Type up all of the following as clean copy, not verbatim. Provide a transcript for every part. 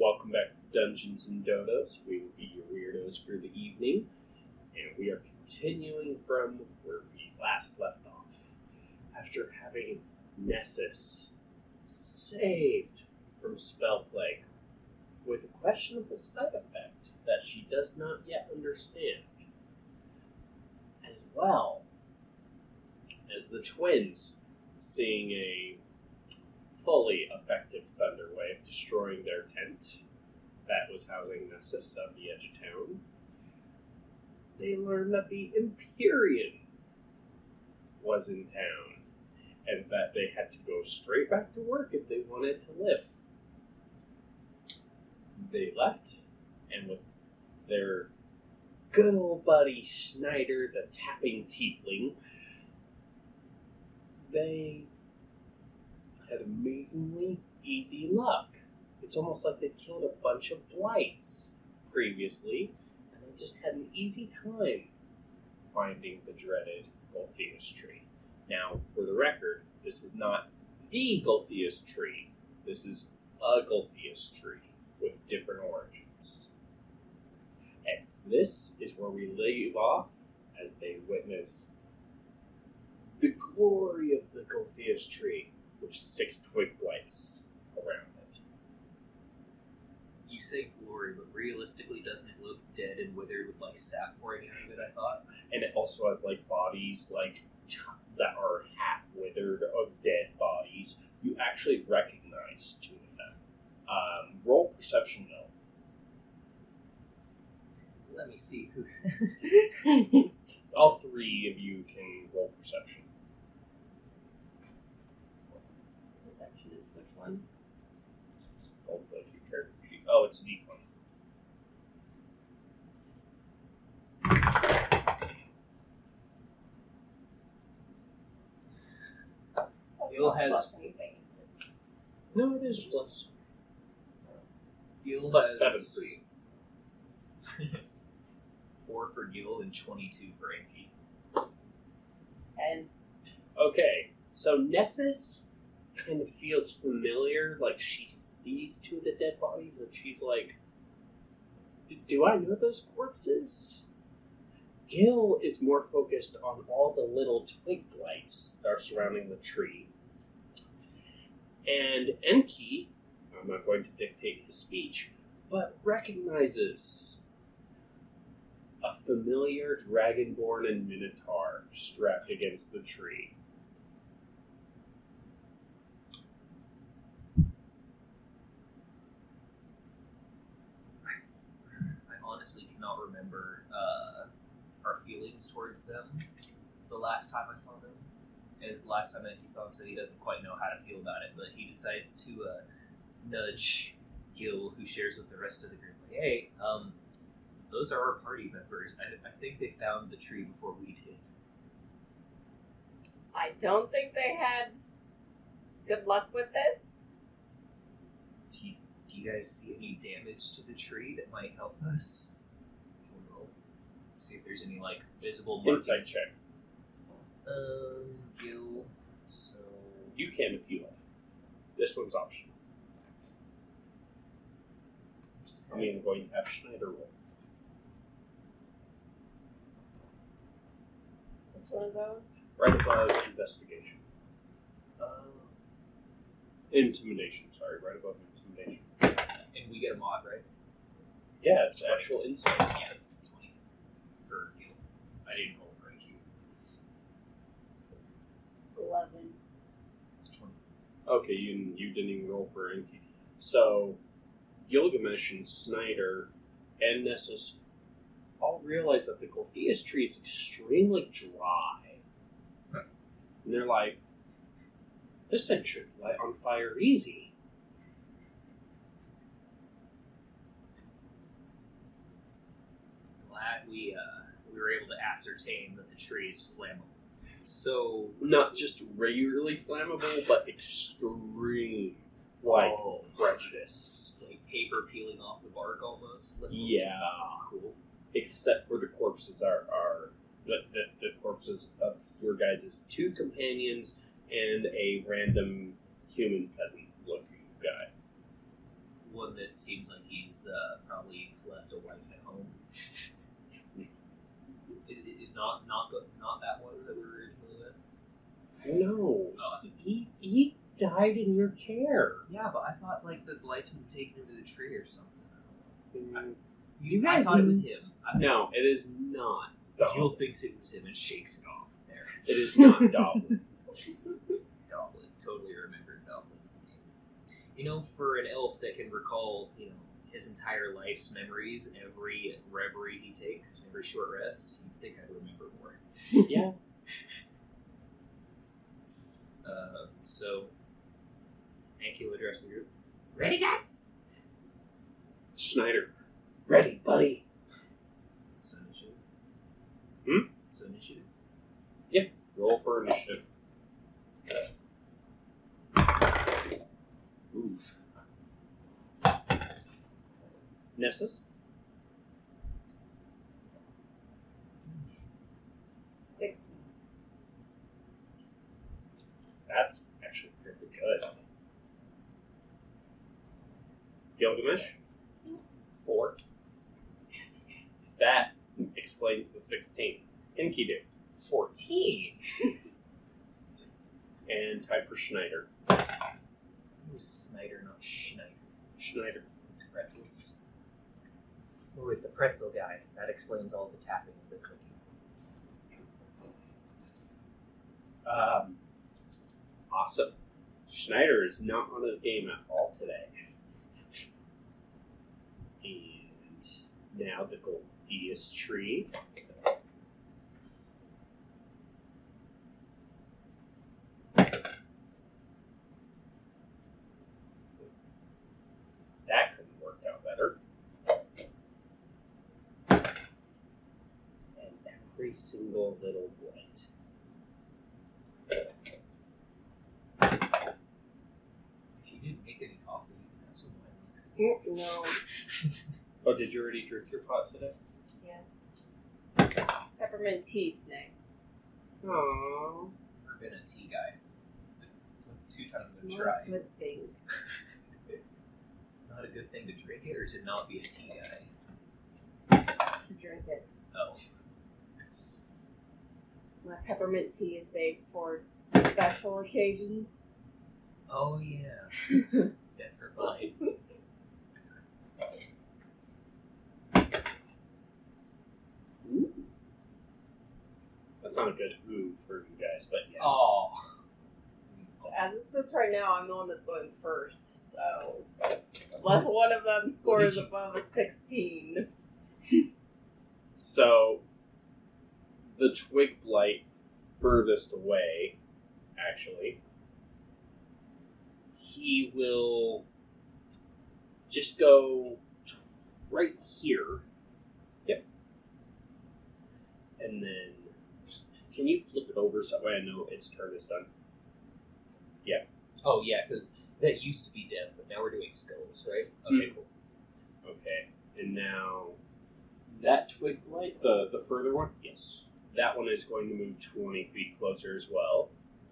Welcome back to Dungeons and Dodos. We will be your weirdos for the evening, and we are continuing from where we last left off. After having Nessis saved from spell plague with a questionable side effect that she does not yet understand, as well as the twins seeing a fully effective thunder wave destroying their tent that was housing Nessis on the edge of town. They learned that the Empyrean was in town and that they had to go straight back to work if they wanted to live. They left, and with their good old buddy Snyder, the tapping tiefling, they had amazingly easy luck. It's almost like they killed a bunch of blights previously, and they just had an easy time finding the dreaded Gulthias Tree. Now, for the record, this is not the Gulthias Tree. This is a Gulthias Tree with different origins. And this is where we leave off as they witness the glory of the Gulthias Tree with 6 twig blights around it. You say glory, but realistically, doesn't it look dead and withered with like sap pouring out of it? I thought. And it also has like bodies like that are half withered of dead bodies. You actually recognize 2 of them. Roll perception though. Let me see who. All 3 of you can roll perception. Perception is which one? Oh, but your character sheet. Oh, it's a D20. Gil has. No, it is plus. Gil Plus has 7 for you. 4 for Gil and 22 for Enki. 10. Okay, so Nessis kind of feels familiar, like she sees 2 of the dead bodies and she's like, do I know those corpses? Gil is more focused on all the little twig blights that are surrounding the tree. And Enki, I'm not going to dictate his speech, but recognizes a familiar dragonborn and minotaur strapped against the tree. I honestly cannot remember our feelings towards them the last time I saw them. And the last time Enki saw him said he doesn't quite know how to feel about it, but he decides to nudge Gil, who shares with the rest of the group, like, hey, those are our party members. I think they found the tree before we did. I don't think they had good luck with this. Do you guys see any damage to the tree that might help us? See if there's any, like, visible markings. Insight check. Gil, so... You can if you like. This one's optional. I'm going to have Snyder roll. Which one of those? Right above investigation. Intimidation, sorry. Right above intimidation. And we get a mod, right? Yeah, it's actual insight. Yeah, 20 for Gil. I didn't roll for IQ. 11. 20. Okay, you didn't even roll for Enki. So, Gilgamesh and Snyder and Nessis all realize that the Gulthias Tree is extremely dry. And they're like, this thing should light on fire easy. Glad we were able to ascertain that the tree is flammable. So, Not just regularly flammable, but extreme. Like, prejudice. like paper peeling off the bark almost? Yeah. Cool. Except for the corpses the corpses of your guys' 2 companions and a random human peasant looking guy. What one that seems like he's probably left a wife at home. Is it not that one that we were originally with? No, he died in your care. Yeah, but I thought like the blights would take him to the tree or something. I I thought it was him. No, it is not. Gil thinks it was him and shakes it off. There. It is not Doblin. Doblin. Totally remembered Doblin's name. You know, for an elf that can recall, his entire life's memories, every reverie he takes, every short rest, you'd think I'd remember more. Yeah. So, Enkidu addressed the group. Ready, guys? Snyder. Ready, buddy. So initiative. Hmm? So initiative. Yep. Roll for initiative. Ooh. Nessis? 16. That's actually pretty good. Gilgamesh? 4. That explains the 16. Enkidu? 14. And tied for Snyder. It was Snyder, not Schneider. Snyder. Pretzels. We're with the pretzel guy. That explains all the tapping of the cookie. Awesome. Schneider is not on his game at all today. And now the Gulthias Tree. That couldn't work out better. And every single little blight. If you didn't make any coffee, you can have some wine mix. No. Oh, did you already drink your pot today? Yes. Peppermint tea today. Aww. I've been a tea guy. 2 times It's to not try. a good thing. Not a good thing to drink it or to not be a tea guy? To drink it. Oh. My peppermint tea is saved for special occasions. Oh, yeah. Never mind. That's not a good ooh for you guys, but yeah. Oh. As it sits right now, I'm the one that's going first, so unless one of them scores above a 16. So, the twig blight furthest away, actually, he will just go right here. Yep. And then, can you flip it over so that way I know its turn is done? Yeah. Oh, yeah, because that used to be death, but now we're doing skulls, right? Okay, cool. Okay. And now, that twig blight, the further one, yes. That one is going to move 20 feet closer as well.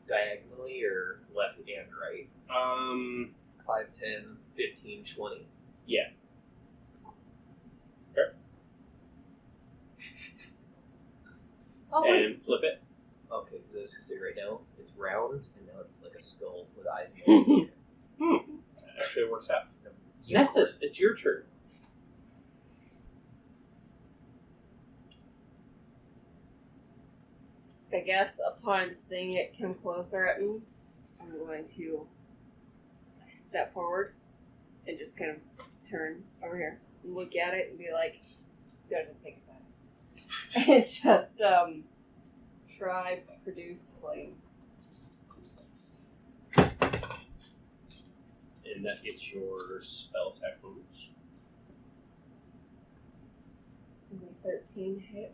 Diagonally or left and right? 5, 10, 15, 20. Yeah. Okay. Oh, wait. And flip it. Okay, because I was going to say right now, it's round, and now it's like a skull with eyes in it. That actually works out. Unicorn. Nessis, it's your turn. I guess upon seeing it come closer at me, I'm going to step forward and just kind of turn over here and look at it and be like, don't even think about it. And just try produce flame. And that gets your spell attack bonus. Is a 13 hit?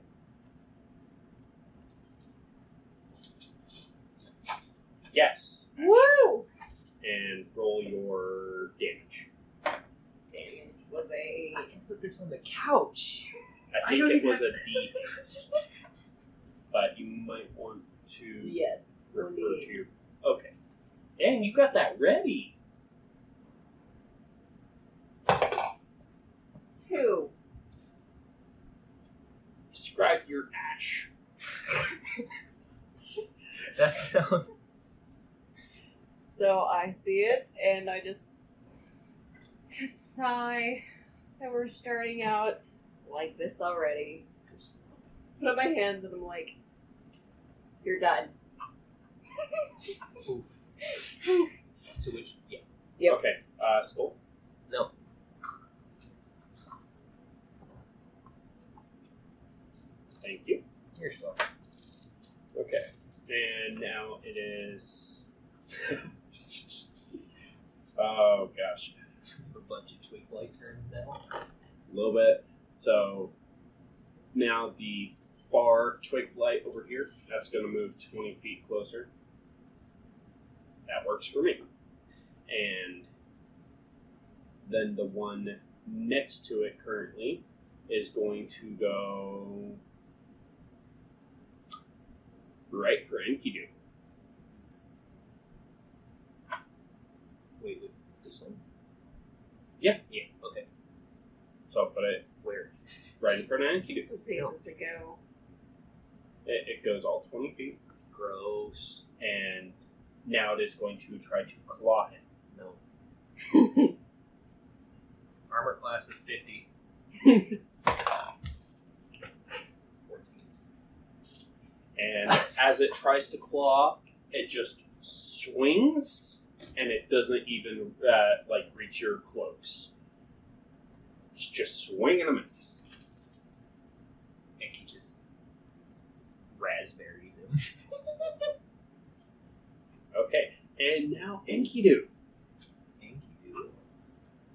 Yes. Woo! And roll your damage. Damage was a... I can put this on the couch. I think it was a D8. But you might want to Yes. refer 1d8. to your... Okay. Dang, you got that ready. 2. Describe your ash. That sounds. So I see it, and I just kind of sigh that we're starting out like this already. Just put up my hands, and I'm like, "You're done." Oof. To which, yeah. Yep. Okay. Skull. No. Thank you. Here's one. Okay. And now it is. Oh gosh. A bunch of twig light turns now. A little bit. So now the far twig light over here, that's going to move 20 feet closer. That works for me. And then the one next to it currently is going to go right for Enkidu. Wait, this one? Yeah. Yeah, okay. So I'll put it Where? right in front of Enkidu. Let's see, does it go? It goes all 20 feet. Gross. And now it is going to try to claw him. No. Armor class of 50. 14s. And as it tries to claw, it just swings, and it doesn't even reach your cloaks. It's just swing and a miss. And he just raspberries him. Okay, and now Enkidu. Enkidu.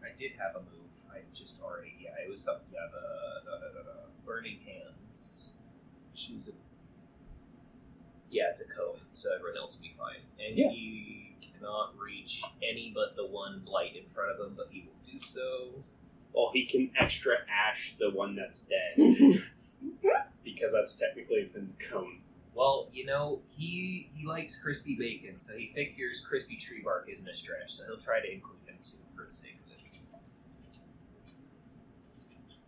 I did have a move. I just already, it was something. Yeah, the burning hands. Choose a. Yeah, it's a cone, so everyone else will be fine. And Yeah. he cannot reach any but the one light in front of him, but he will do so. Well, he can extra ash the one that's dead because that's technically the cone. Well, he likes crispy bacon, so he figures crispy tree bark isn't a stretch, so he'll try to include him too for the sake of it.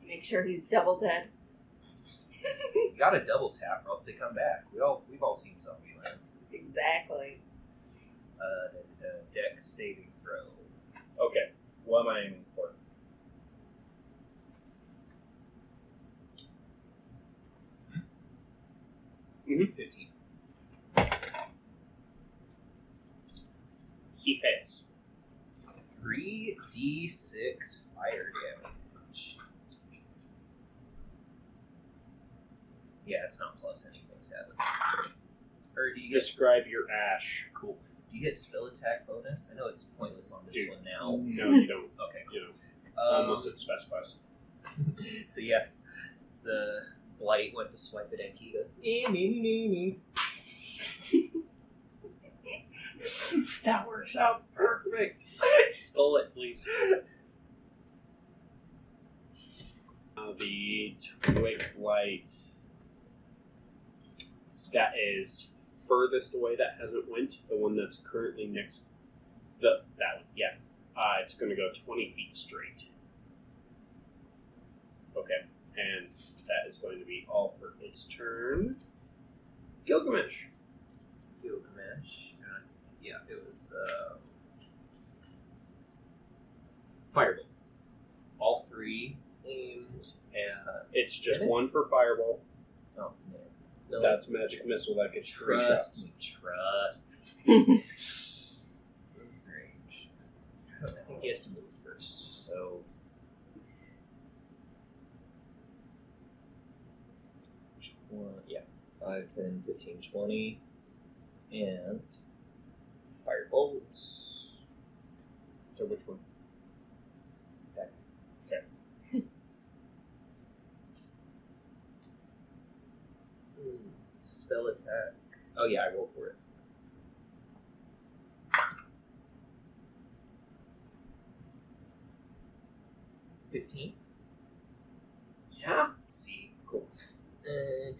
Make sure he's double dead. You gotta double tap or else they come back. We've all seen Zombieland. Exactly. Dex saving throw. Okay, what am I aiming for? Mm-hmm. 15. He fails. 3d6 fire damage. Yeah, it's not plus anything, sadly. Or do you get Describe your ash. cool? Do you get spell attack bonus? I know it's pointless on this Dude. one now. No, you don't. Okay. You know, almost it specifies. So yeah, the blight went to swipe at Enki. He goes, nee. That works out perfect. Skull it, please. The twig light that is furthest away that hasn't went, the one that's currently next, that one, yeah. It's going to go 20 feet straight. Okay, and that is going to be all for its turn. Gilgamesh. Gilgamesh. Yeah, it was the Firebolt. All three aimed at. It's just Really? one for fireball. Oh man, no, That's magic missile that gets three shots. Trust me. Close range. I think he has to move first. So 5, 10, 15, 20, and Firebolt. So which one? That. Okay. Spell attack. Oh yeah, I rolled for it. $15. Yeah. See. Cool. And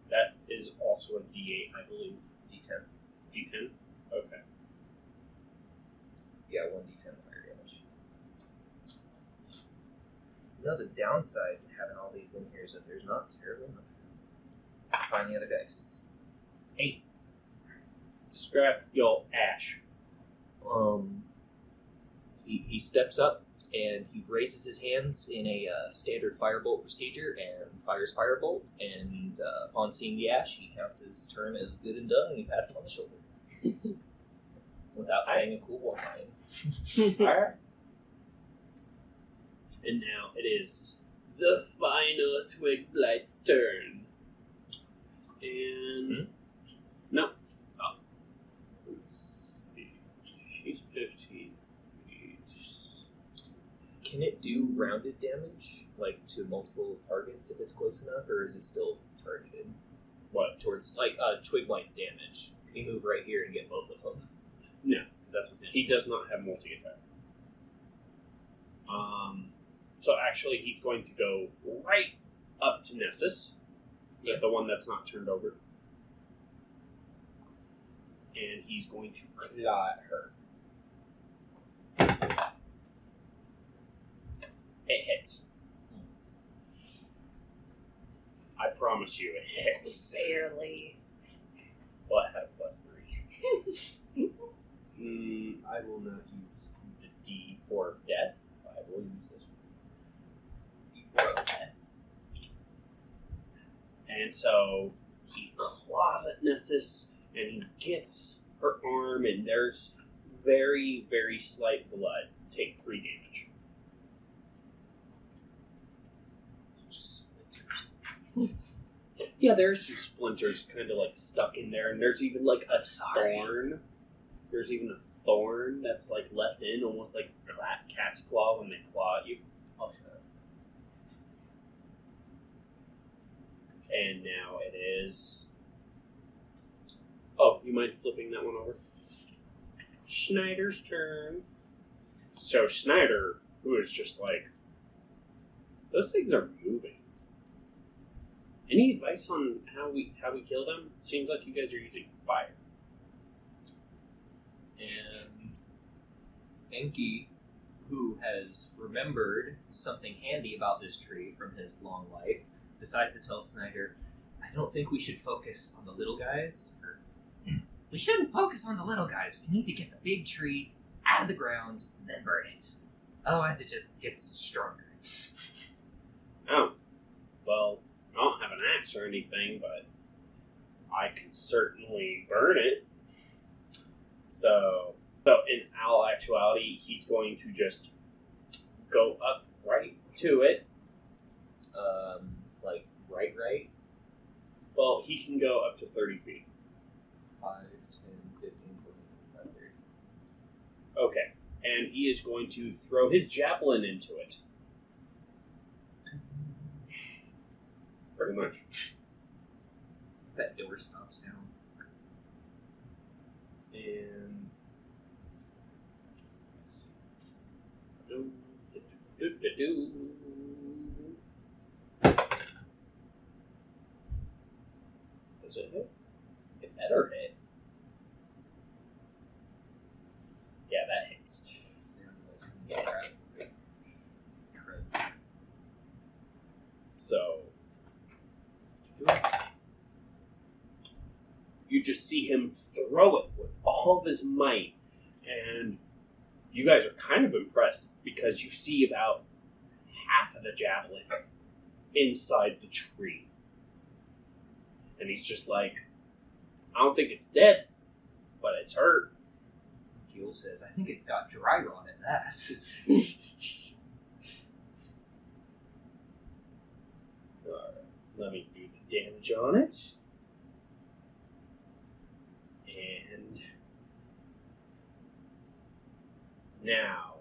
That is also a D8, I believe. D10. D10? Okay. Yeah, 1d10 No, the downside to having all these in here is that there's not terribly much room. Find the other dice. 8. Describe your Ash. He steps up and he raises his hands in a standard firebolt procedure and fires firebolt. And upon seeing the ash, he counts his turn as good and done, and he pats him on the shoulder without saying a cool one line. Alright. And now it is the final Twig Blight's turn. And... No. Oh. Let's see. She's 15 feet. Can it do rounded damage, like to multiple targets if it's close enough, or is it still targeted? What? Towards, like, Twig Blight's damage. Can he move right here and get both of them? No. Because that's what He does not have multi-attack. So actually he's going to go right up to Nessis. Yeah. The one that's not turned over. And he's going to claw at her. It hits. I promise you it hits. Barely. Well, I had a +3. I will not use the D4 of death. I will use this one. D4 of death. And so he claws at Nessis and he gets her arm, and there's very, very slight blood. Take 3 damage. Just splinters. Yeah, there's some splinters kind of like stuck in there, and there's even like a thorn. There's even a thorn that's like left in, almost like cat's claw when they claw at you. I'll shut up. And now it is... Oh, you mind flipping that one over? Snyder's turn. So Snyder, who is just like... Those things are moving. Any advice on how we kill them? Seems like you guys are using fire. And Enki, who has remembered something handy about this tree from his long life, decides to tell Snyder, I don't think we should focus on the little guys. We shouldn't focus on the little guys. We need to get the big tree out of the ground and then burn it. Otherwise it just gets stronger. Oh. Well, I don't have an axe or anything, but I can certainly burn it. So in all actuality, he's going to just go up right to it. Like right? Well, he can go up to 30 feet. 5, 10, 15, 20, 25, 30. Okay. And he is going to throw his javelin into it. Pretty much. That door stops now. And... let's see. Does it hit? It better hit. Yeah, that hits. So... you just see him throw it with all of his might, and you guys are kind of impressed because you see about half of the javelin inside the tree. And he's just like, I don't think it's dead, but it's hurt. Gil says, I think it's got dry rot at that. Alright, let me do the damage on it. And now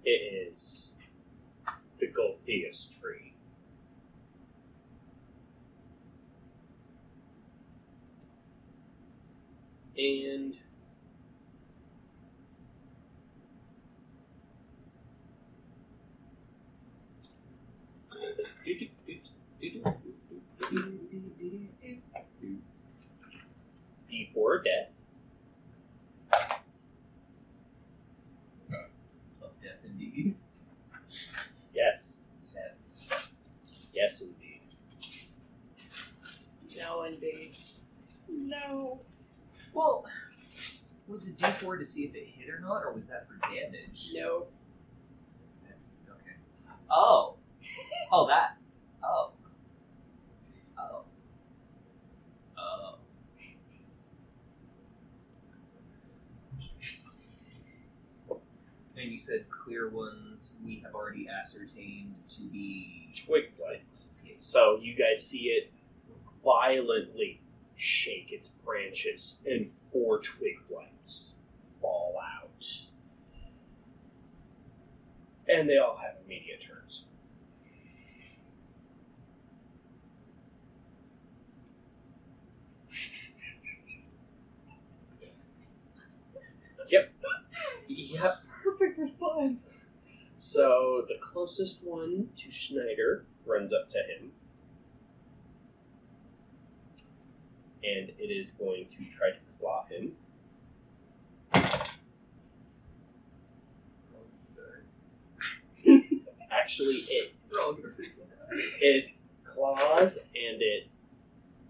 it is the Gulthias Tree. And D4 death. Of death indeed. Was it D4 to see if it hit or not, or was that for damage? No. Okay. Oh. Oh, that. Oh. Oh. Oh. And you said clear ones we have already ascertained to be Twig blights. So you guys see it violently shake its branches, and 4 twig blights fall out. And they all have immediate turns. Yep. Perfect response. So the closest one to Snyder runs up to him. And it is going to try to claw him. Actually, it claws and it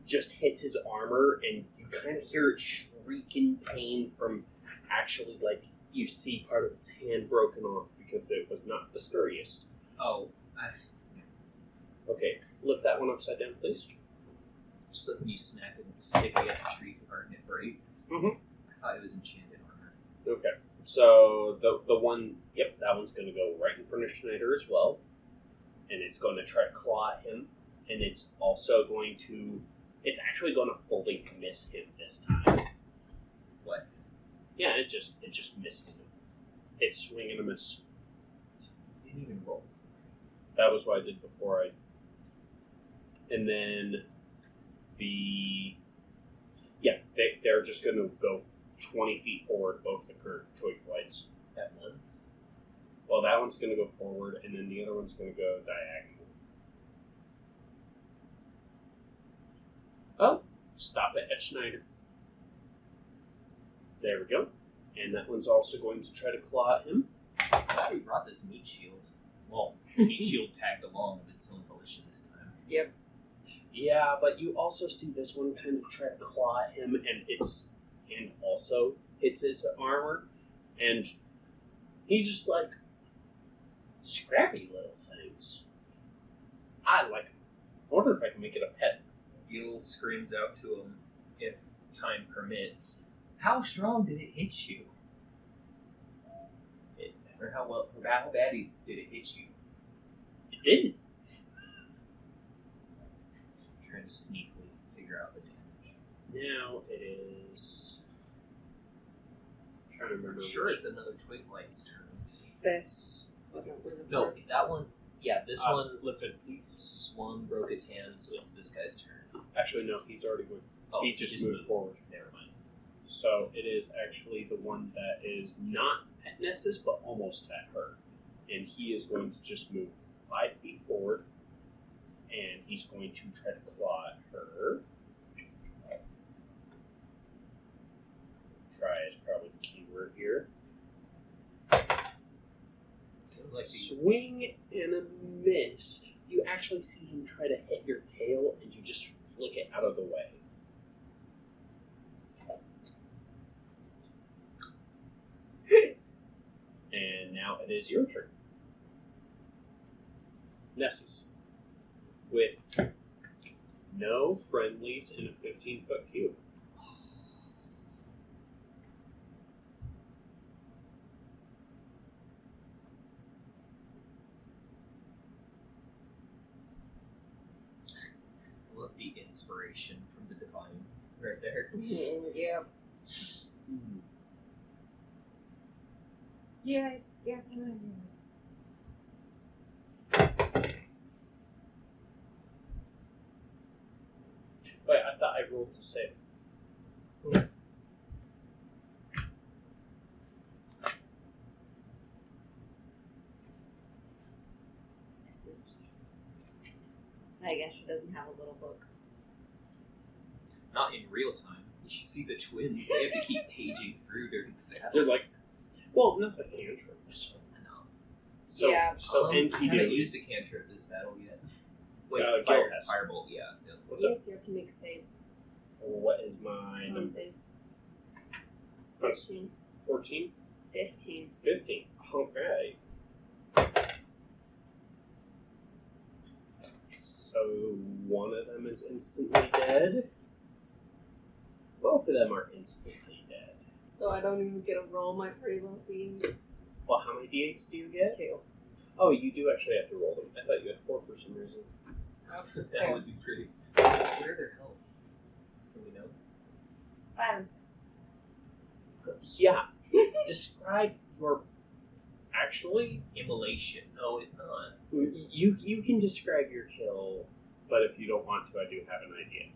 just hits his armor, and you kind of hear it shriek in pain from actually, like, you see part of its hand broken off because it was not the sturdiest. Oh. Okay, flip that one upside down, please. Just like when you smack a stick against a tree too hard and it breaks. Mhm. I thought it was enchanted armor. Okay, so the one, yep, that one's going to go right in front of Schneider as well. And it's going to try to claw at him. And it's also going to, it's actually going to fully miss him this time. What? Yeah, it just misses him. It's swing and a miss. You didn't even roll. That was what I did before and then they're just going to go 20 feet forward, both the current twig blights. At once? Well, that one's going to go forward, and then the other one's going to go diagonal. Oh, stop it at Schneider. There we go. And that one's also going to try to claw at him. Glad we brought this meat shield. Well, meat shield tagged along of its own volition this time. Yep. Yeah, but you also see this one kind of try to claw at him, and also hits his armor, and he's just like, scrappy little things. I like him. I wonder if I can make it a pet. Gil screams out to him, if time permits, how strong did it hit you? Or how bad did it hit you? It didn't. Trying to sneakily figure out the damage. Now it is. I'm trying to remember. Sure, which- it's another twig blight's turn. This was a No, that one. Yeah, this one Flip it, please. swung, broke its hand, so it's this guy's turn. Actually, no, he's already went. Oh, he just moved forward. Never mind. So it is actually the one that is not at Nessis, but almost at her. And he is going to just move 5 feet forward. And he's going to try to claw at her. Try is probably the key word here. Feels like these- Swing and a miss. You actually see him try to hit your tail, and you just flick it out of the way. And now it is your turn. Nessis. With no friendlies in a 15-foot cube. I love the inspiration from the divine right there. Yep. Yeah, I guess I'm gonna do it. Wait, I thought I rolled to save. This is just. I guess she doesn't have a little book. Not in real time. You see the twins, they have to keep paging through during the battle. They're like, well, not the cantrips. I know. So, Yeah. so I haven't Enkidu. used the cantrip this battle yet. Wait, Gil has. Firebolt, yeah. What's up? Yes, you have to make a save. What is my One number? save. That's 15. 14? 15. 15. Okay. So one of them is instantly dead. Both of them are instantly dead. So I don't even get to roll my pretty low things. Well, how many d8s do you get? 2. Oh, you do actually have to roll them. I thought you had 4 for some reason. Oh, just That 2. would be pretty. What are their health? Do we know? 5 and 6. Yeah. Describe your... Actually, Immolation. No, it's not. you can describe your kill, but if you don't want to, I do have an idea.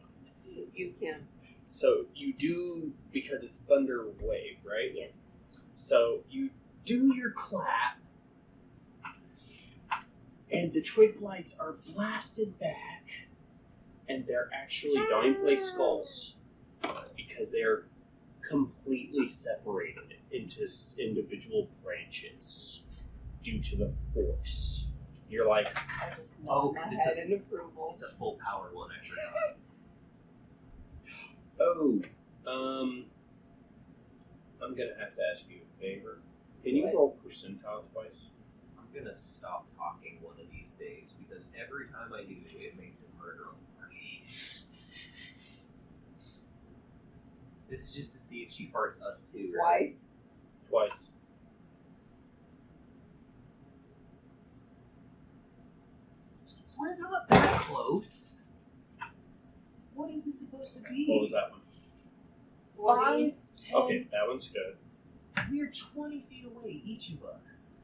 You can. So you do, because it's Thunder Wave, right? Yes. So you do your clap, and the twig blights are blasted back, and they're actually downplay skulls because they're completely separated into individual branches due to the force. You're like, I just Oh, nod my 'cause it's head a- in approval. It's a full power one, I forgot. oh, I'm gonna have to ask you a favor. Can you What? roll percentile twice? I'm gonna stop talking one of these days because every time I do, it makes it harder on the party. This is just to see if she farts us too. Right? Twice. Twice. We're not that close. What is this supposed to be? What was that one? 5, 10. Okay, that one's good. We're 20 feet away, each of us.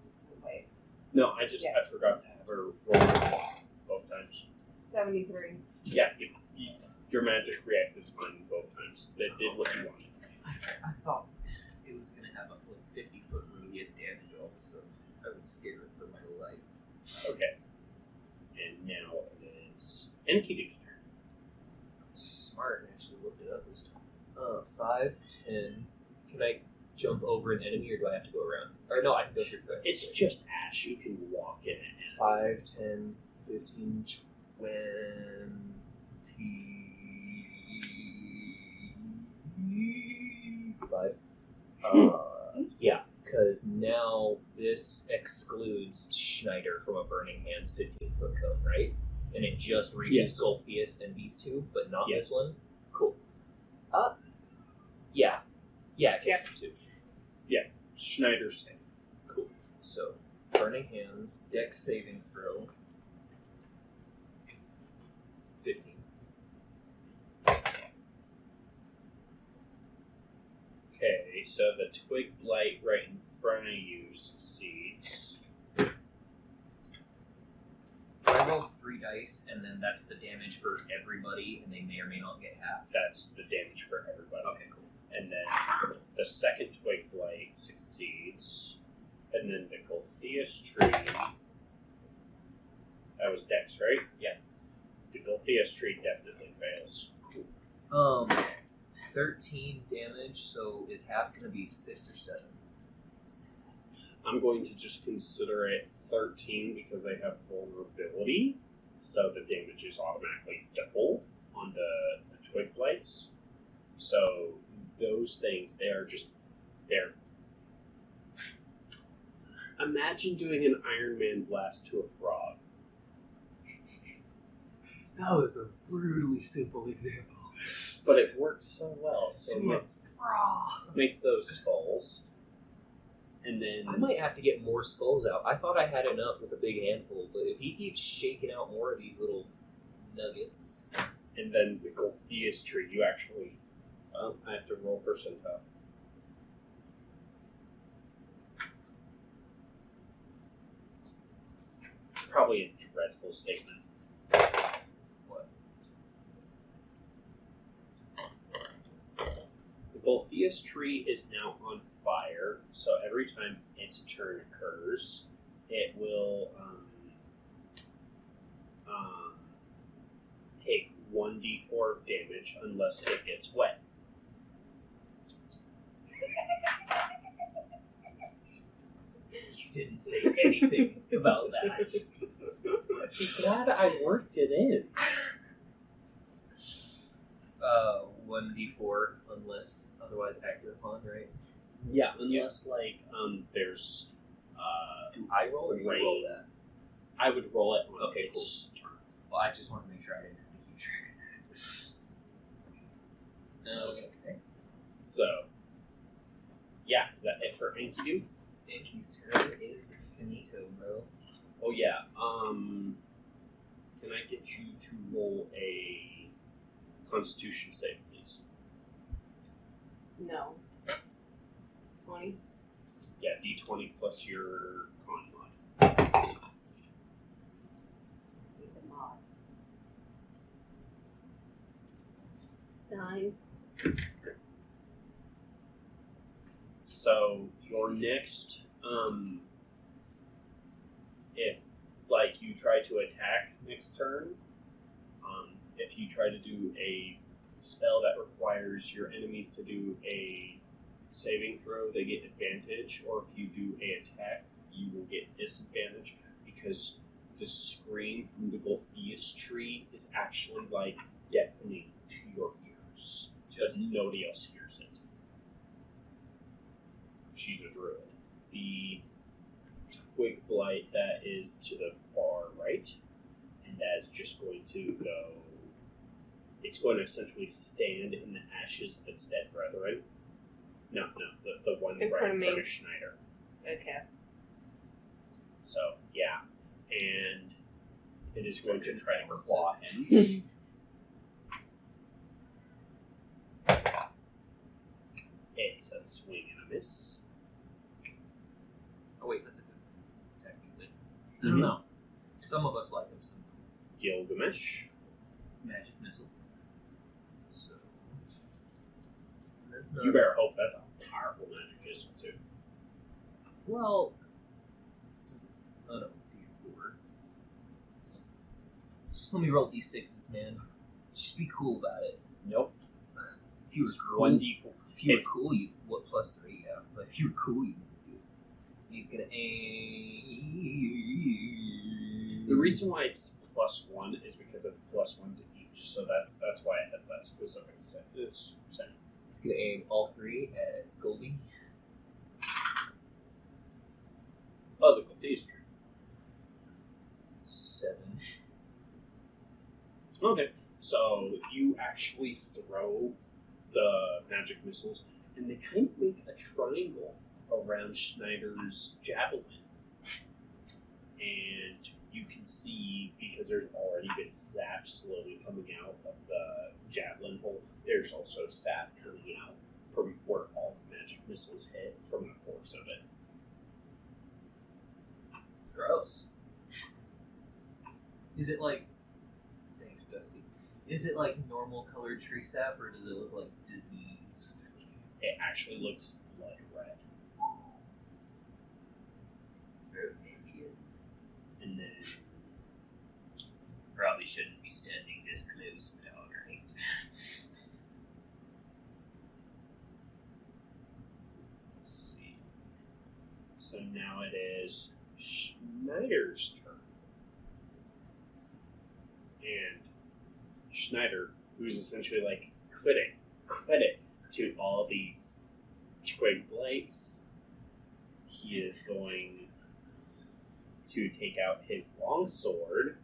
Wait. No, I forgot to have her roll both times. 73. Yeah, your magic reacted fine both times. That did what you wanted. I thought it was gonna have a 50-foot radius damage also. I was scared for my life. Okay. And now it is Enkidu's turn. Smart, and actually looked it up this time. 5, 10. Can I jump over an enemy, or do I have to go around? Or no, I can go through first. It's just ash. You can walk in it. 5, 10, 15, 25. Yeah, because now this excludes Snyder from a Burning Hands 15-foot cone, right? And it just reaches Yes. Gulthias and these two, but not Yes. this one? Cool. Yeah. Yeah, it gets Yeah. him too. Schneider's safe. Cool. So, Burning Hands, Dex saving throw. 15. Okay, so the twig blight right in front of you succeeds. I roll 3 dice, and then that's the damage for everybody, and they may or may not get half. That's the damage for everybody. Okay, cool. And then the second twig blight succeeds. And then the Gulthias Tree. That was Dex, right? Yeah. The Gulthias Tree definitely fails. 13 damage, so is half going to be 6 or 7? I'm going to just consider it 13 because they have vulnerability. So the damage is automatically doubled on the twig blights. So those things, they're. Imagine doing an Iron Man blast to a frog. That was a brutally simple example. But it worked so well. So To you a frog. make those skulls. And then I might have to get more skulls out. I thought I had enough with a big handful, but if he keeps shaking out more of these little nuggets... And then the Gulthias Tree, you actually... I have to roll percentile. It's probably a dreadful statement. What? The Gulthias Tree is now on fire, so every time its turn occurs, it will take 1d4 of damage unless it gets wet. You didn't say anything about that. Be glad I worked it in. 1d4, unless otherwise acted upon, right? Yeah, unless there's Do I roll or do you roll that? I would roll it on Okay, its turn. Well, I just want to make sure I didn't have to keep track of that. Okay. So, yeah, is that it for Enkidu? Enki's turn is finito, bro. Oh yeah. Can I get you to roll a Constitution save, please? No. 20? Yeah, D20 plus your con mod. Need the mod. 9. So your next, if you try to attack next turn, if you try to do a spell that requires your enemies to do a saving throw, they get advantage, or if you do a attack, you will get disadvantage because the scream from the Gulthias Tree is actually deafening to your ears. Just nobody else hears it. She's a druid. The twig blight that is to the far right, and that's just going to go. It's going to essentially stand in the ashes of its dead brethren. No, the one In right front of in me. front of Snyder. Okay. So, yeah. And it is going to try to claw him. It's a swing and a miss. Oh wait, that's a good one, technically. I don't know. Some of us like him, some don't. Gilgamesh. Magic missile. So that's not You better hope that's a powerful magic missile, too. well. Oh no, D4. Just let me roll D6s, man. Just be cool about it. Nope. If you were It's cool, 1d4. if you were cool, you what +3? Yeah, but if you were cool, you would do it. He's gonna aim. The reason why it's +1 is because of the +1 to each, so that's why it has that specific setting. He's gonna aim all 3 at Goldie. Oh, the Gulthias Tree. 7. Okay, so you actually throw the magic missiles, and they kind of make a triangle around Snyder's javelin. And you can see, because there's already been sap slowly coming out of the javelin hole, there's also sap coming out from where all the magic missiles hit from the force of it. Gross. Is it like? Thanks, Dusty. Is it like normal colored tree sap, or does it look like diseased? It actually looks blood red. Vermilion. And then Probably shouldn't be standing this close, but alright. let's see. So now it is Schneider's turn. And Snyder, who's essentially credit to all these twig blights, he is going to take out his longsword,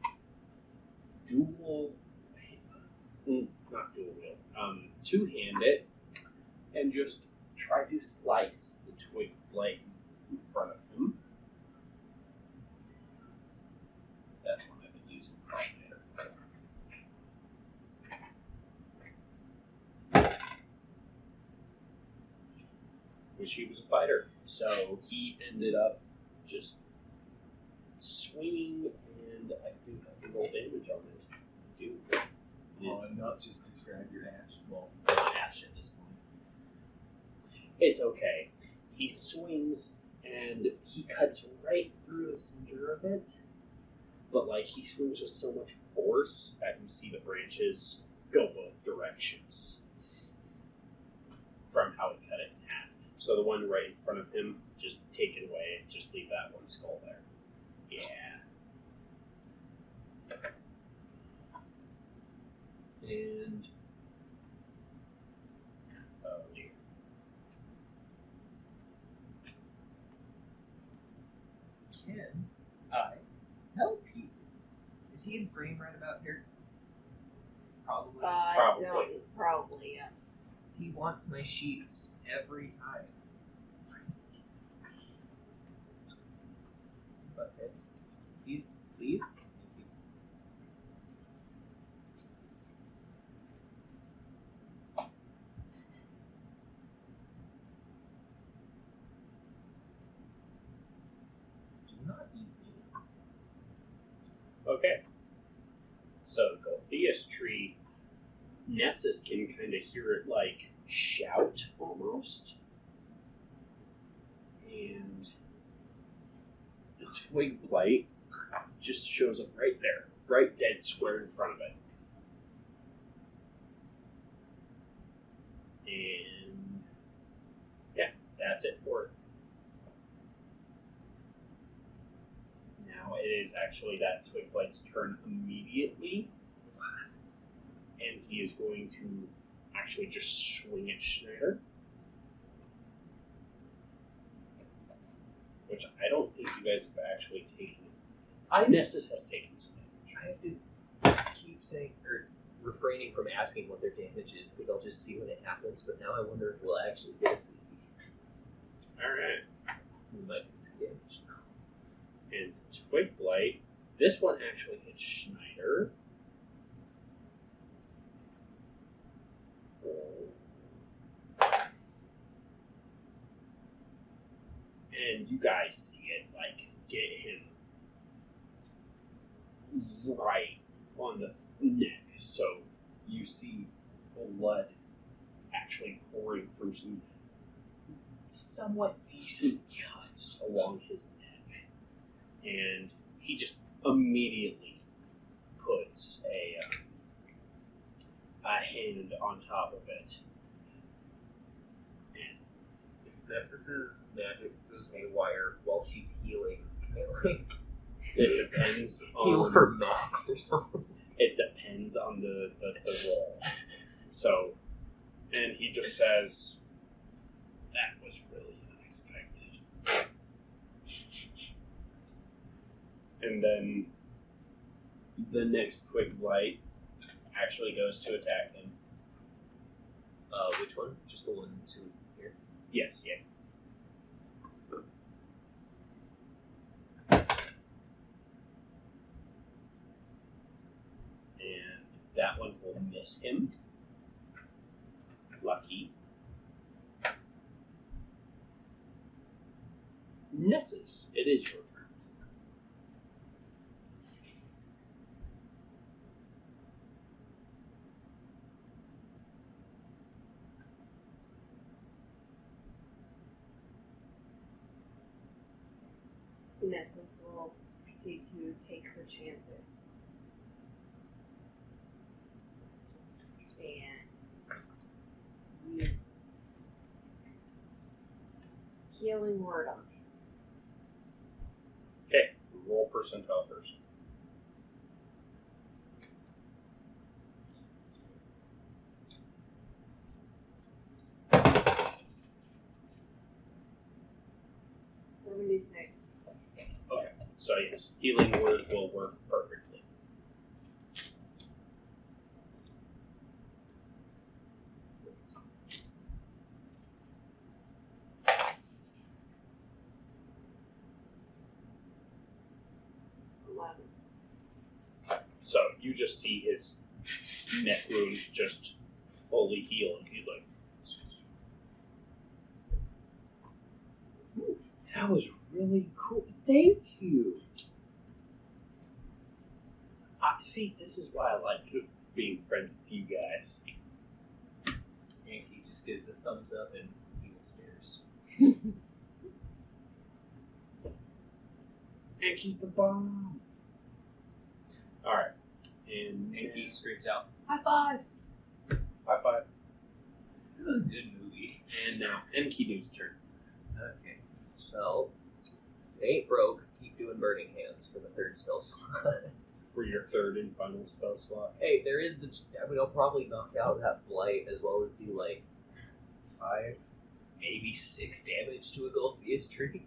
two-hand it, and just try to slice the twig blight in front of him. That's what I've been using for Schneider. Which he was a fighter, so he ended up just swinging, and I do have to roll damage on it. I do. And not just describe your ash. Well, not ash at this point. It's okay. He swings, and he cuts right through the center of it, but he swings with so much force that you see the branches go both directions from how he cut it in half. So the one right in front of him, just take it away and just leave that one skull there. Yeah. And oh dear. can I help you? Is he in frame right about here? Probably. Probably, yeah. He wants my sheets every time. Okay. Please. Thank you. Do not eat me. Okay. So, Gulthias Tree, Nessis can kind of hear it like shout almost. And the twig blight just shows up right there, right dead square in front of it. And yeah, that's it for it. Now it is actually that twig blight's turn immediately. And he is going to actually just swing at Snyder. Which I don't think you guys have actually taken. Nessis has taken some damage. I have to keep saying, or refraining from asking what their damage is, because I'll just see when it happens, but now I wonder if we'll actually get a see. Alright. We might see damage. And Twig Blight. This one actually hits Snyder. And you guys see it, like, get him right on the neck. So you see blood actually pouring from some somewhat decent cuts along his neck. And he just immediately puts a hand on top of it. And Nessis's magic goes haywire while she's healing. Can I, like, it depends heal on for max or something? It depends on the roll. So, and he just says, "That was really unexpected." And then the next Twig Blight actually goes to attack him. Which one? Just the one to here? Yes. Yeah. And that one will miss him. Lucky. Nessis, it is your turn. Nessis will proceed to take her chances. And use healing word on him. Okay, roll percentile first. Okay, so yes, healing word will work perfectly. So you just see his neck wounds just fully heal, and he's like, "Ooh, that was really cool. Thank you." See, this is why I like being friends with you guys. And he just gives a thumbs up and he stares. Enki's the bomb. Alright. And Enki screams out, High five! high five. "This was a good movie." And now Enkidu's turn. Okay, so if it ain't broke, keep doing burning hands for the third spell slot. For your third and final spell slot. Hey, there is the. I mean, I'll probably knock out that blight as well as do like 5, maybe 6 damage to a Gulthias Tree.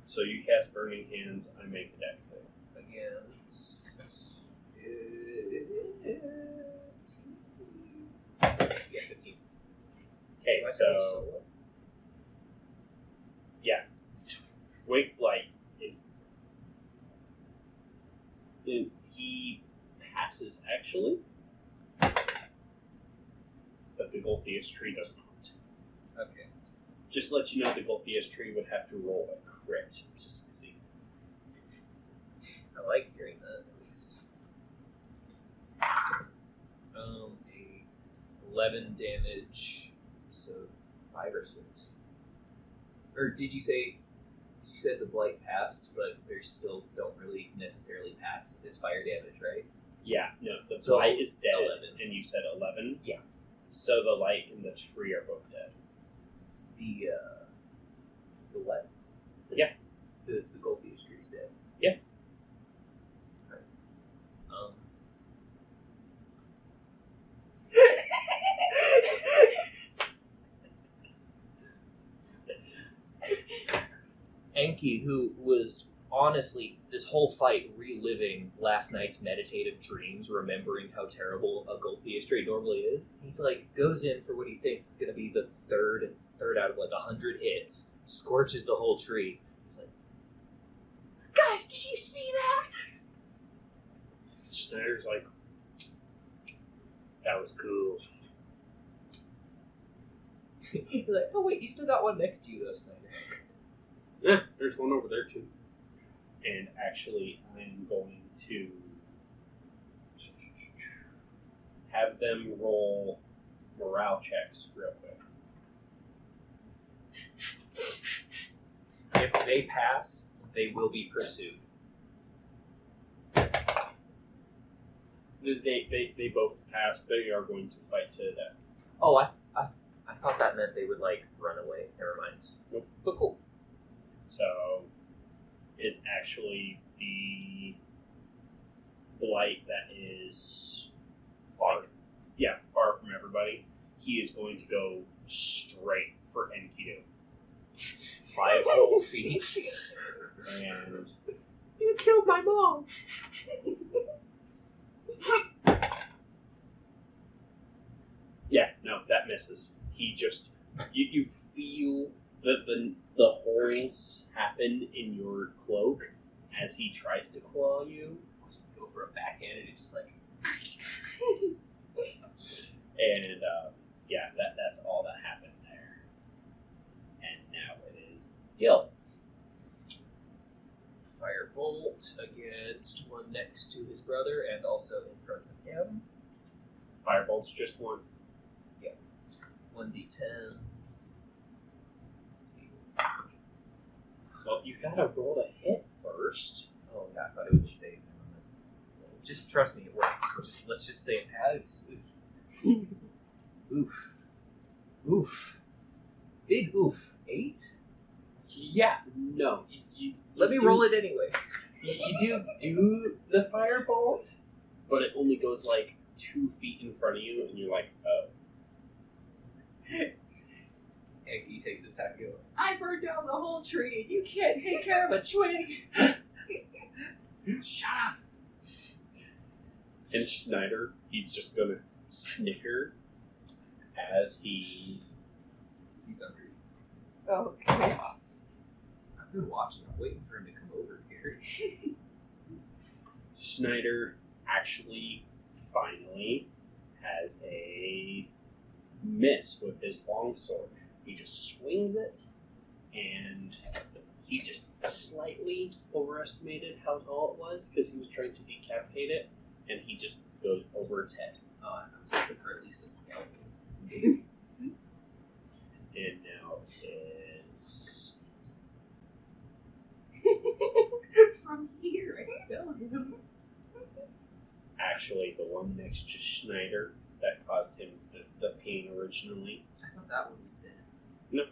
So you cast Burning Hands, I make a dex save. Against. Yeah, 15. Okay, so yeah, Wake Blight is he passes actually, but the Gulthias Tree does not. Okay. Just to let you know, the Gulthias Tree would have to roll a crit to succeed. I like hearing that, at least. A 11 damage, so 5 or 6. Or did you say? You said the blight passed, but they still don't really necessarily pass if it's fire damage, right? Yeah, no, the So, light is dead, 11. and you said 11? Yeah. So the light and the tree are both dead. The what? Yeah. The Gulthias Tree is dead. Yeah. Okay. Enki, who was honestly this whole fight reliving last night's meditative dreams, remembering how terrible a Gulthias Tree normally is, he's like goes in for what he thinks is going to be the third out of like 100 hits, scorches the whole tree. He's like, "Guys, did you see that?" Snyder's like, that was cool. He's like, "Oh wait, you still got one next to you though, Snyder." Yeah, there's one over there too. And actually, I'm going to have them roll morale checks real quick. If they pass, they will be pursued. They both pass. They are going to fight to death. Oh, I thought that meant they would like run away. Never mind. Nope. But cool. So, is actually the blight that is far, far from everybody. He is going to go straight for Enkidu. 5 whole feet. And You killed my mom. yeah, no, that misses. He just you feel the holes happen in your cloak as he tries to claw you. Go for a backhand and it just like. And yeah, that's all that happened there. And now it is Gil. Firebolt against one next to his brother and also in front of him. Firebolt's just one. 1d10. Let's see. Well, you gotta roll to hit first. Oh yeah, I thought it was a save. Just trust me, it works. Let's just say it has. Oof. Oof. Big oof. 8? Yeah, no. Let me roll it anyway. You do the firebolt, but it only goes like 2 feet in front of you, and you're like, oh. Enki takes his time and goes, "I burned down the whole tree and you can't take care of a twig." Shut up. And Snyder, he's just gonna snicker as He's hungry. Okay. I've been watching. I'm waiting for him to come over here. Snyder actually finally has a miss with his longsword. He just swings it, and he just slightly overestimated how tall it was because he was trying to decapitate it, and he just goes over its head. Oh, I was hoping for at least a scalpel. And now is From here, I smell him. actually the one next to Snyder that caused him the pain originally. I thought that one was dead. No.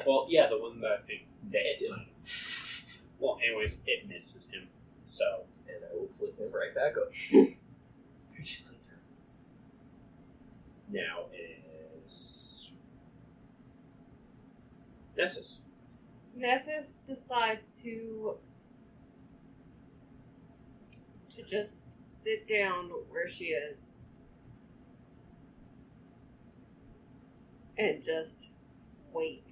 Well, yeah, the one that I think dead. Well, anyways, it misses him. So, And I will flip him right back up. They're just like turtles. now is Nessis. Nessis decides to just sit down where she is and just wait.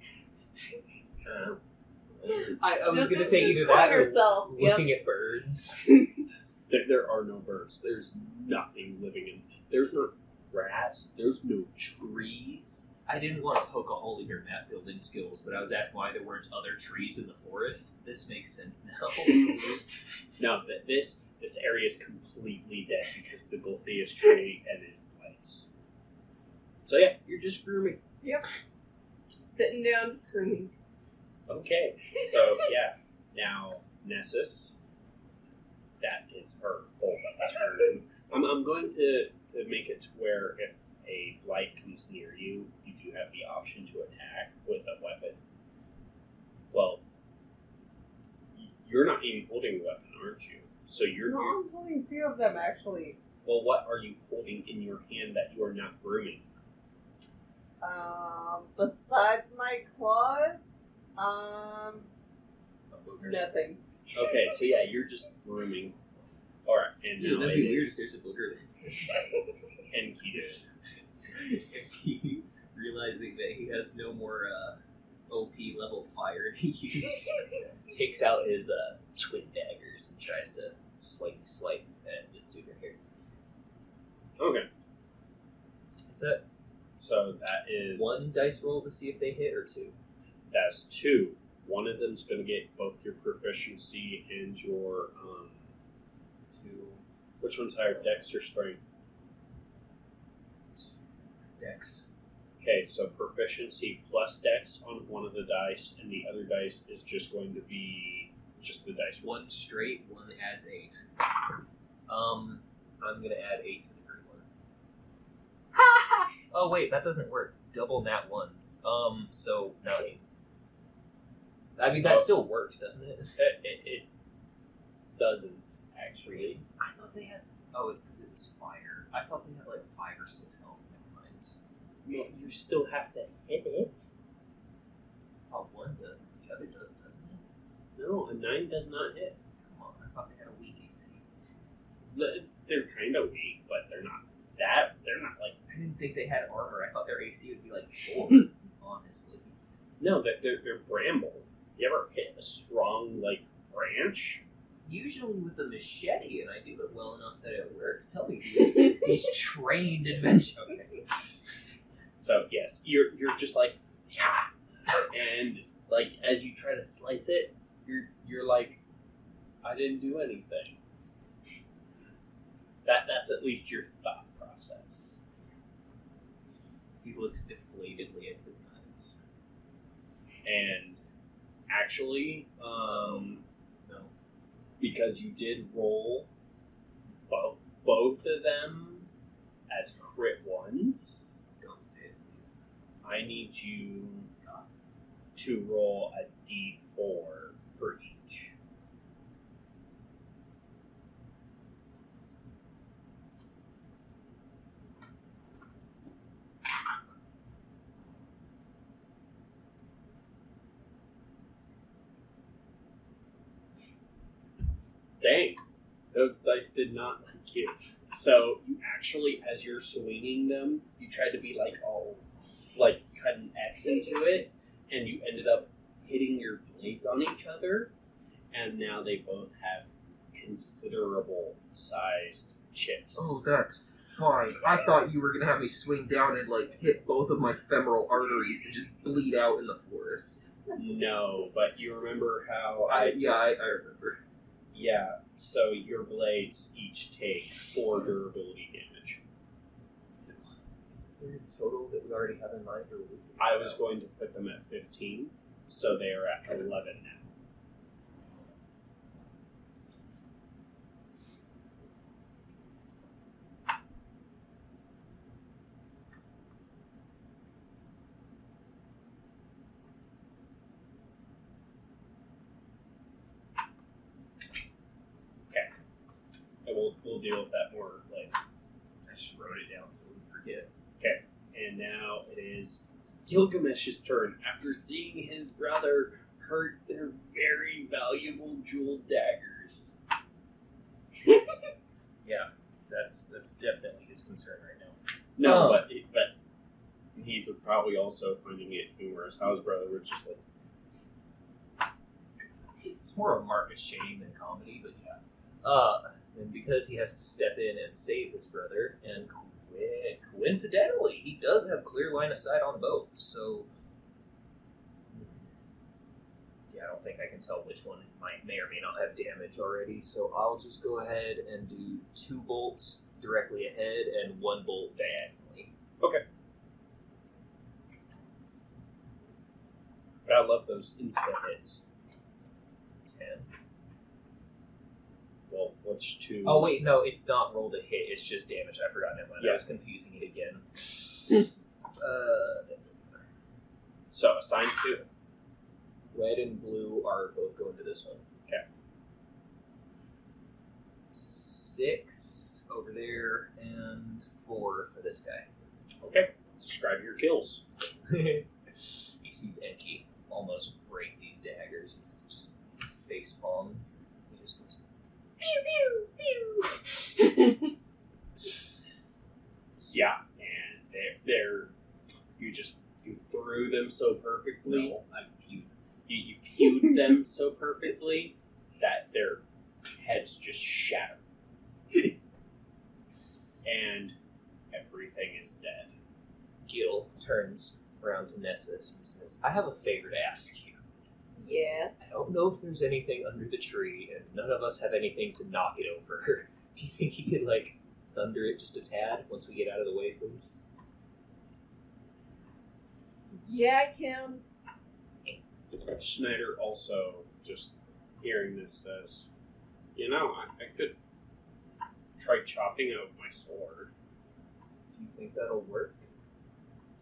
I was Just- going to say just either calm that or yourself. looking at birds. There are no birds. There's nothing living in. There's no grass. There's no trees. I didn't want to poke a hole in your map building skills, but I was asking why there weren't other trees in the forest. This makes sense now. No, this area is completely dead because of the Gulthias Tree and its blights. So yeah, you're just grooming. Yep. Just sitting down, screaming. Okay, so yeah, now Nessis, that is her whole turn. I'm going to make it to where if a blight comes near you, you do have the option to attack with a weapon. Well, you're not even holding a weapon, aren't you? So you're. No, I'm holding a few of them actually. Well, what are you holding in your hand that you are not grooming? Besides my claws, nothing. Okay, so yeah, you're just grooming. All right, and Dude, now that'd it be weird if is there's a booger. Enkidu. He realizing that he has no more OP level fire to use, takes out his twin daggers and tries to swipe at this dude right here. Okay, Is that so that is one dice roll to see if they hit, or two? That's 2. One of them's going to get both your proficiency and your Two Which one's higher, Dex or Strength? dex. Okay, so proficiency plus Dex on one of the dice, and the other dice is just going to be just the dice roll. One straight, one adds 8. I'm gonna add 8 to the green one. Oh wait, that doesn't work. Double nat ones. So 9. I mean, that still works, doesn't it? It doesn't, actually. I thought they had. Oh, it's because it was fire. I thought they had like 5 or 6 health. Never mind. No, you still have to hit it. Oh, one doesn't. The other does, doesn't it? No, a 9 does not hit. Come on, I thought they had a weak AC. They're kind of weak, but they're not that. They're not like. I didn't think they had armor. I thought their AC would be like 4. Honestly. No, they're bramble. You ever hit a strong, like, branch? Usually with a machete, and I do it well enough that it works. Tell me these trained adventure. Okay. So yes, you're just like, yeah, and like as you try to slice it, you're like, I didn't do anything. That's at least your thought process. He looks deflatedly at his knives. And actually, No. because you did roll both of them as crit ones, Don't say it, please. I need you to roll a d4 for each. Dang, those dice did not like you. So you actually, as you're swinging them, you tried to be like all, like cut an X into it, and you ended up hitting your blades on each other, and now they both have considerable sized chips. Oh, that's fine. I thought you were gonna have me swing down and like hit both of my femoral arteries and just bleed out in the forest. No, but you remember how I remember. Yeah, so your blades each take 4 durability damage. Is there a total that we already have in mind, or I was going to put them at 15, so they are at 11 now. And we'll deal with that more later. I just wrote it down so we forget. Okay, and now it is Gilgamesh's turn after seeing his brother hurt their very valuable jeweled daggers. Yeah, that's definitely his concern right now. No, but he's probably also finding it humorous how his brother was just like, It's more of a mark of shame than comedy, but yeah. And because he has to step in and save his brother, and coincidentally, he does have clear line of sight on both, so yeah, I don't think I can tell which one may or may not have damage already, so I'll just go ahead and do 2 bolts directly ahead and 1 bolt diagonally. okay. Gotta love those instant hits. 10. Well, what's 2? Oh wait, no, it's not rolled a hit, it's just damage. I forgot that one. Yeah. I was confusing it again. So, assign 2. Red and blue are both going to this one. Okay. 6 over there, and 4 for this guy. Okay. Describe your kills. He sees Enki almost break these daggers. He's just face palms. He just goes, pew pew pew. Yeah, and they're you threw them so perfectly. No, I pewed. You pewed them so perfectly that their heads just shatter. And everything is dead. Gil turns around to Nessis and says, I have a favor to ask you. Yes. I don't know if there's anything under the tree, and none of us have anything to knock it over. Do you think he could, thunder it just a tad once we get out of the way, please? Yeah, I can. Snyder also, just hearing this, says, I could try chopping out my sword. Do you think that'll work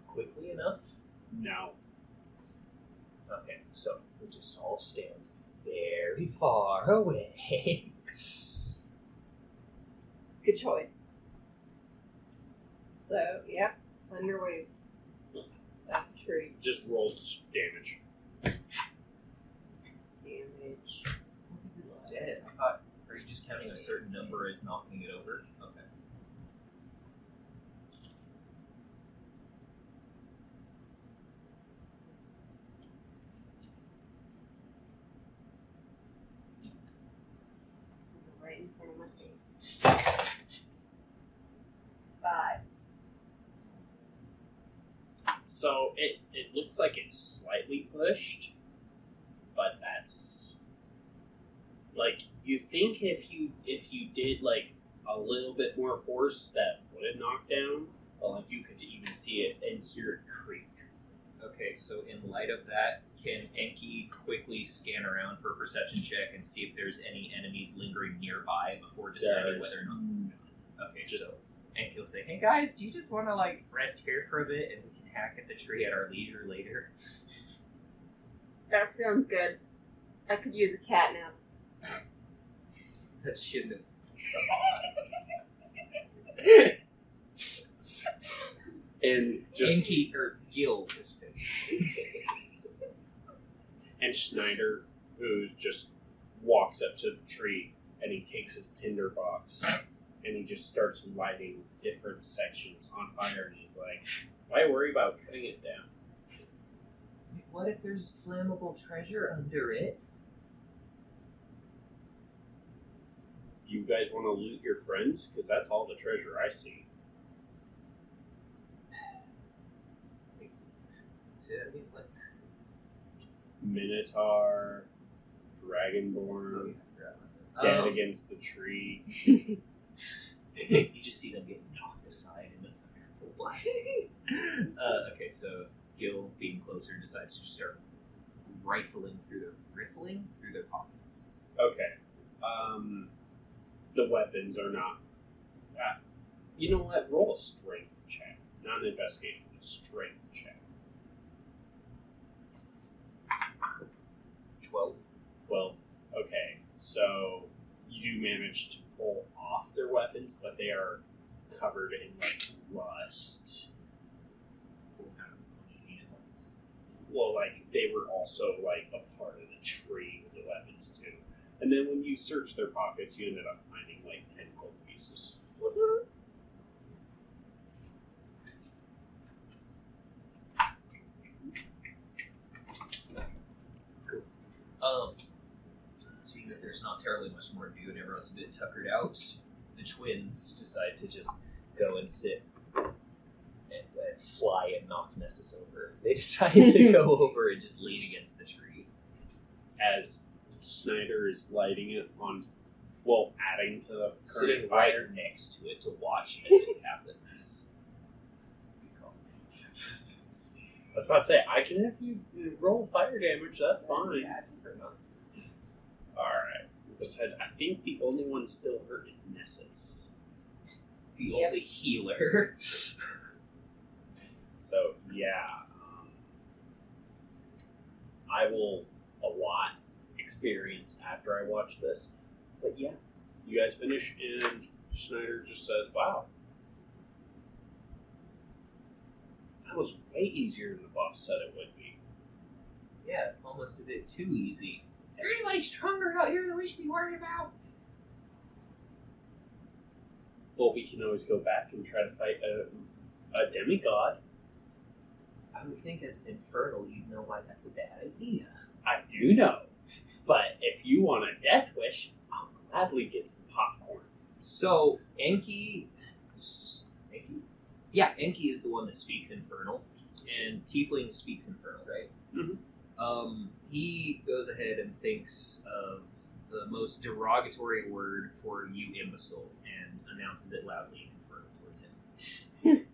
quickly enough? No. Okay, so we'll just all stand very far away. Good choice. So, yeah, underway. That's a tree. Just roll damage. Damage. Because it's dead. I thought, are you just counting a certain number as knocking it over? Okay. Right in front of my face. 5. So it looks like it's slightly pushed, but that's you think if you did a little bit more force that would have knocked down, but you could even see it and hear it creak. Okay, so in light of that, can Enki quickly scan around for a perception check and see if there's any enemies lingering nearby before deciding whether or not they're okay, so Enki will say, hey guys, do you just want to rest here for a bit and we can hack at the tree at our leisure later? That sounds good. I could use a cat nap. That shouldn't have. And just Enki, or Gil, just and Snyder, who just walks up to the tree and he takes his tinder box and he just starts lighting different sections on fire, and he's like, why worry about cutting it down? What if there's flammable treasure under it? Do you guys want to loot your friends? Because that's all the treasure I see. Say that again, what? Minotaur, Dragonborn, dead against the tree. You just see them get knocked aside in the blast. Okay, so Gil, being closer, decides to just start rifling through their pockets. Okay. The weapons are not. You know what? Roll a strength check. Not an investigation, a strength check. 12. 12. Okay, so you manage to pull off their weapons, but they are covered in rust. they were also like a part of the tree with the weapons too. And then when you search their pockets, you ended up finding like 10 gold pieces. Seeing that there's not terribly much more to do and everyone's a bit tuckered out, the twins decide to just go and sit and fly and knock Nessis over. They decide to go over and just lean against the tree. As Snyder is lighting it on, adding to the Sitting current right fire. next to it to watch as it happens. I was about to say, I can have you roll fire damage, that's fine. Alright. Besides, I think the only one still hurt is Nessis. The only healer. So, yeah. I will allot experience after I watch this. But yeah, you guys finish, and Snyder just says, wow. That was way easier than the boss said it would be. Yeah, it's almost a bit too easy. Is there anybody stronger out here that we should be worried about? Well, we can always go back and try to fight a demigod. I would think as Infernal you'd know why that's a bad idea. I do know. But if you want a death wish, I'll gladly get some popcorn. So, Enki? Yeah, Enki is the one that speaks Infernal, and Tiefling speaks Infernal, right? Mhm. He goes ahead and thinks of the most derogatory word for you imbecile and announces it loudly in Infernal towards him.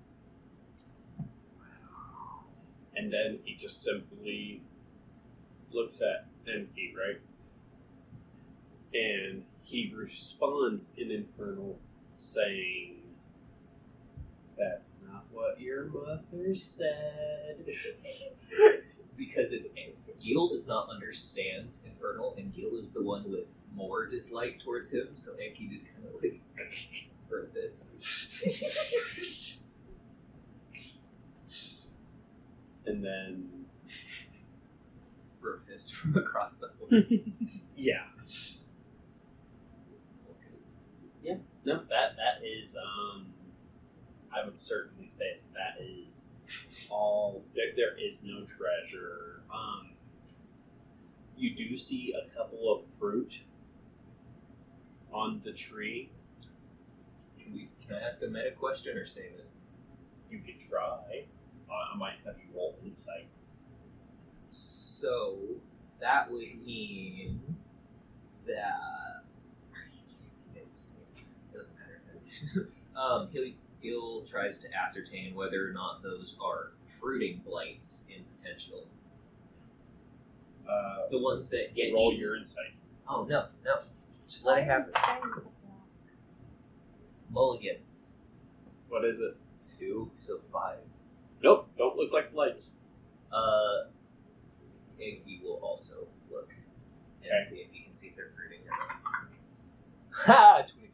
And then he just simply looks at Enki, right? And he responds in Infernal saying, "That's not what your mother said." Because Gil does not understand Infernal, and Gil is the one with more dislike towards him, so Enki just kind of like for a fist. And then, For a fist from across the forest. yeah. No, that is, I would certainly say that is all, there is no treasure. You do see a couple of fruit on the tree. Can I ask a meta question or save it? You could try. I might have you roll insight. So that would mean that doesn't matter. Gil tries to ascertain whether or not those are fruiting blights in potential. The ones that get roll eaten. your insight. Oh no, just let it happen. Mulligan. What is it? 2, so 5. Nope, don't look like blights. Enki will also look and Okay. see if he can see if they're fruiting or not. Ha! 23.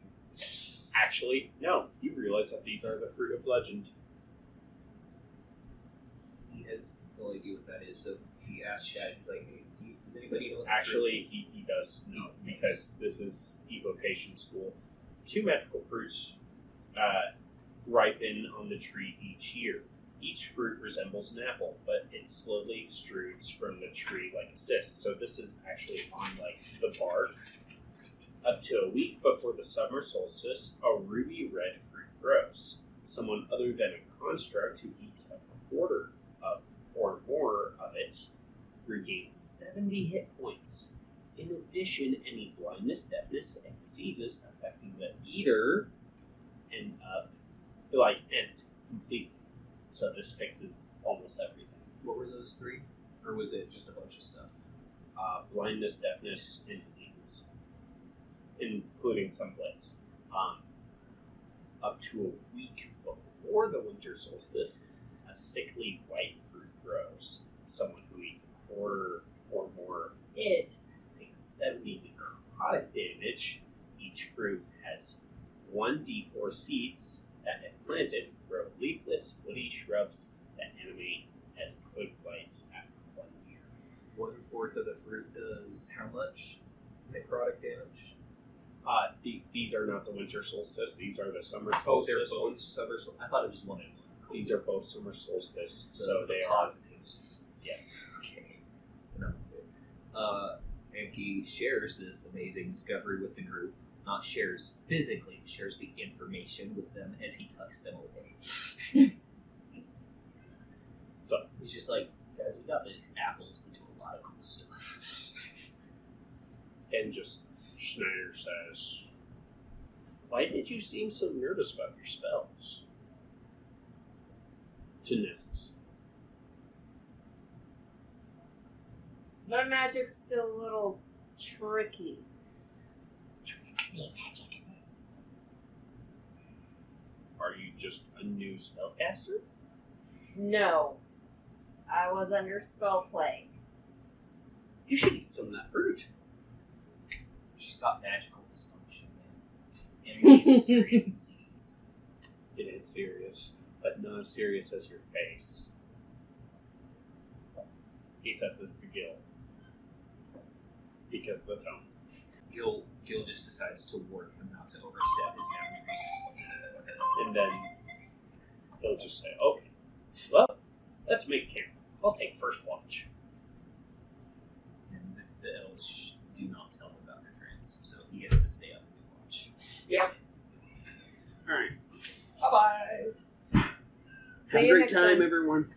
Actually, no. You realize that these are the fruit of legend. He has no idea what that is, so he asks Dad, he's like, hey, does anybody know what Actually, he does know, because this is evocation school. 2 magical fruits ripen on the tree each year. Each fruit resembles an apple, but it slowly extrudes from the tree like a cyst. So this is actually on like the bark. Up to a week before the summer solstice, a ruby red fruit grows. Someone other than a construct who eats a quarter of or more of it regains 70 hit points. In addition, any blindness, deafness, and diseases affecting the eater end completely. So this fixes almost everything. What were those 3? Or was it just a bunch of stuff? Blindness, deafness, and diseases, including some plagues. Up to a week before the winter solstice, a sickly white fruit grows. Someone who eats a quarter or more of it takes 70 necrotic damage. Each fruit has 1d4 seeds that, if planted, grow leafless, woody shrubs that animate as twig blights after 1 year. 1/4 of the fruit does how much necrotic damage? These are not the winter solstice. These are the summer Oh, they're solstice. both summer solstice. I thought it was 1 and 1. These are both summer solstice. So they the are positives. yes. Okay. No. Enki shares this amazing discovery with the group. Not shares physically, shares the information with them as he tucks them away. So, he's just like, guys, we got these apples that do a lot of cool stuff. and just Snyder says, "Why did you seem so nervous about your spells?" To Nessis. My magic's still a little tricky. Tricksy magic is this. Are you just a new spellcaster? No. I was under spell plague. You should eat some of that fruit. She's got magical dysfunction, man. And it's a serious disease. It is serious, but not as serious as your face. He said this to Gil. Because of the tone. Gil just decides to warn him not to overstep his boundaries. And then he'll just say, "Okay, well, let's make camp. I'll take first watch." And the elves do not tell him about their trance, so he gets to stay up and do watch. Yep. Alright. Bye-bye! See you next time. everyone.